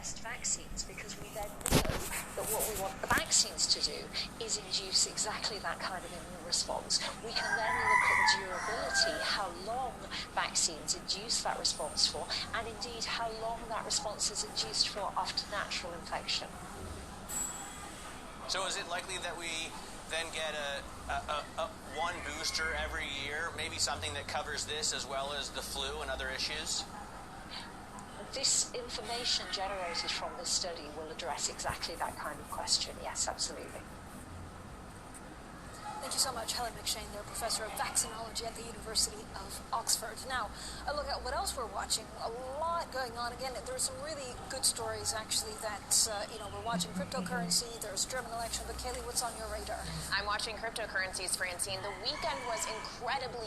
test vaccines, because we then know that what we want the vaccines to do is induce exactly that kind of immune response. We can then look at durability, how long vaccines induce that response for, and indeed how long that response is induced for after natural infection. So is it likely that we then get a one booster every year, maybe something that covers this as well as the flu and other issues? This information generated from this study will address exactly that kind of question. Yes, absolutely. Thank you so much, Helen McShane, there, Professor of Vaccinology at the University of Oxford. Now, a look at what else we're watching. A lot going on. Again, there are some really good stories, actually, that, we're watching cryptocurrency. There's German election. But, Kaylee, what's on your radar? I'm watching cryptocurrencies, Francine. The weekend was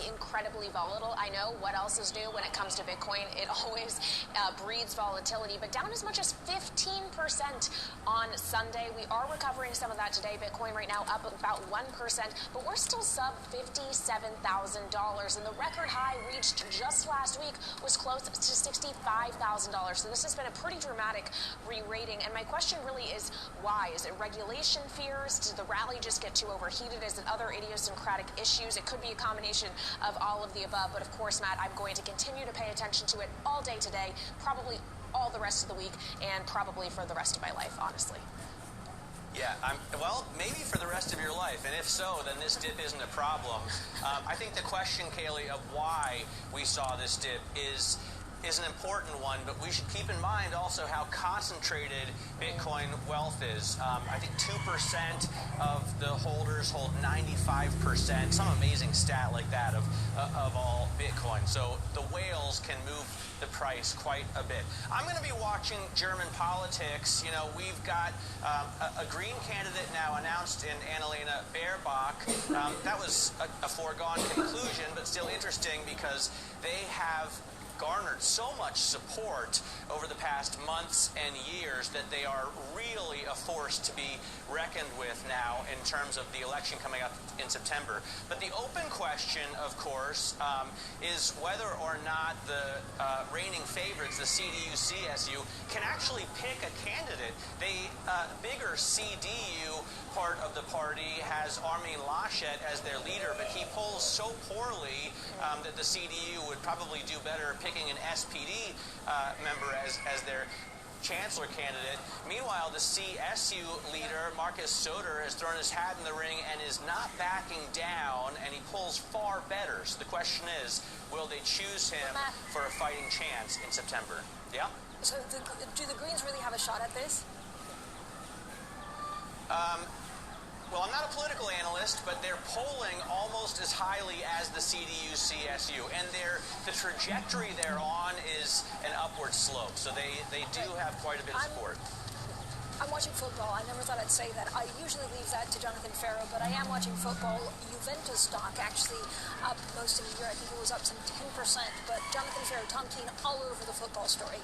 incredibly volatile. I know what else is new when it comes to Bitcoin. It always breeds volatility, but down as much as 15% on Sunday. We are recovering some of that today. Bitcoin right now up about 1%. But we're still sub $57,000, and the record high reached just last week was close to $65,000. So this has been a pretty dramatic re-rating, and my question really is why? Is it regulation fears? Did the rally just get too overheated? Is it other idiosyncratic issues? It could be a combination of all of the above, but of course, Matt, I'm going to continue to pay attention to it all day today, probably all the rest of the week, and probably for the rest of my life, honestly. Yeah, well, maybe for the rest of your life, and if so, then this dip isn't a problem. I think the question, Kaylee, of why we saw this dip is an important one, but we should keep in mind also how concentrated Bitcoin wealth is. I think 2% of the holders hold 95%, some amazing stat like that of all Bitcoin. So the whales can move the price quite a bit. I'm going to be watching German politics. You know, we've got a Green candidate now announced in Annalena Baerbock. That was a foregone conclusion, but still interesting because they have garnered so much support over the past months and years that they are really a force to be reckoned with now in terms of the election coming up in September. But the open question, of course, is whether or not the reigning favorites, the CDU-CSU, can actually pick a candidate. The bigger CDU part of the party has Armin Laschet as their leader, but he polls so poorly that the CDU would probably do better picking an SPD member as their chancellor candidate. Meanwhile, the CSU leader, Markus Söder, has thrown his hat in the ring and is not backing down, and he polls far better. So the question is, will they choose him for a fighting chance in September? Yeah? So do the Greens really have a shot at this? Well, I'm not a political analyst, but they're polling almost as highly as the CDU-CSU, and the trajectory they're on is an upward slope, so they do have quite a bit of support. I'm watching football. I never thought I'd say that. I usually leave that to Jonathan Ferro, but I am watching football. Juventus stock actually up most of the year. I think it was up some 10%, but Jonathan Ferro, Tom Keane, all over the football story.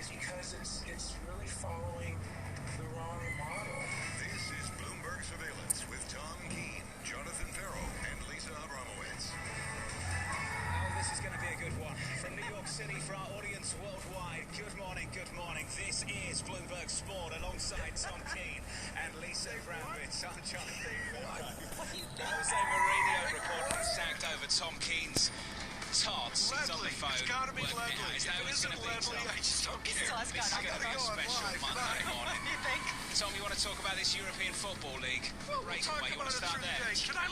is because it's really following the wrong model. This is Bloomberg Surveillance with Tom Keene, Jonathan Ferro, and Lisa Abramowitz. Oh, this is going to be a good one. From New York City for our audience worldwide, good morning, good morning. This is Bloomberg Sport alongside Tom Keene and Lisa Abramowitz. I'm Jonathan Ferro. Jose Mourinho reportedly sacked over Tom Keene's tarts. He's on the phone. It's got to be working Ledley. out. Is that If who it it's isn't going to be, Ledley, Tom? I just don't care. This is going to be a special Monday morning. You think? Tom, you want to talk about this European Football League? Well, we'll talk You want about to it start through there? the day. Can I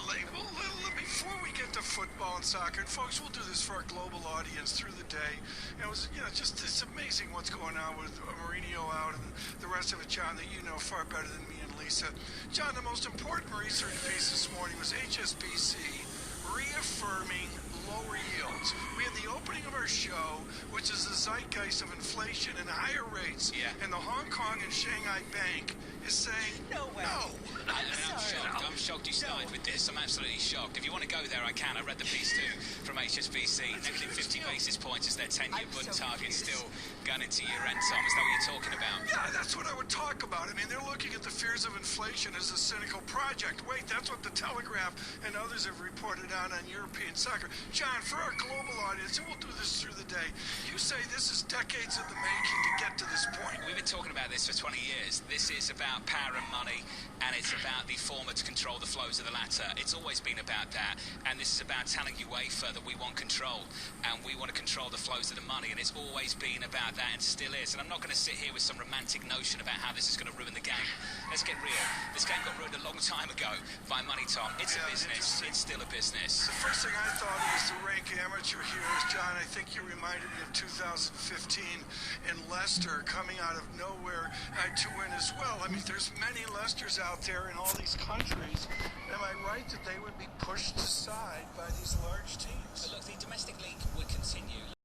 before we get to football and soccer, and folks, we'll do this for our global audience through the day. And it was, just it's amazing what's going on with Mourinho out and the rest of it, John, that you know far better than me and Lisa. John, the most important research piece this morning was HSBC reaffirming lower yields. We had the opening of our show, which is the zeitgeist of inflation and higher rates. Yeah. And the Hong Kong and Shanghai Bank is saying No way. no. I'm shocked you started with this. I'm absolutely shocked. If you want to go there, I can. I read the piece too from HSBC. Negative 50 basis points as their 10-year Bund target still going into year-end, Tom. Is that what you're talking about? Yeah, that's what I would talk about. I mean, they're looking at the fears of inflation as a cynical project. Wait, that's what the Telegraph and others have reported on European soccer. John, for our global audience, and we'll do this through the day, you say this is decades in the making to get to this point. We've been talking about this for 20 years. This is about power and money, and it's about the former to control the flows of the latter. It's always been about that, and this is about telling UEFA that we want control, and we want to control the flows of the money, and it's always been about that, and still is. And I'm not going to sit here with some romantic notion about how this is going to ruin the game. Let's get real. This game got ruined a long time ago by money, Tom. It's a business. It's still a business. The first thing I thought is to rank amateur heroes, John. I think you reminded me of 2015 in Leicester coming out of nowhere to win as well. I mean, there's many Leicesters out there in all these countries. Am I right that they would be pushed aside by these large teams? Look, the domestic league would continue.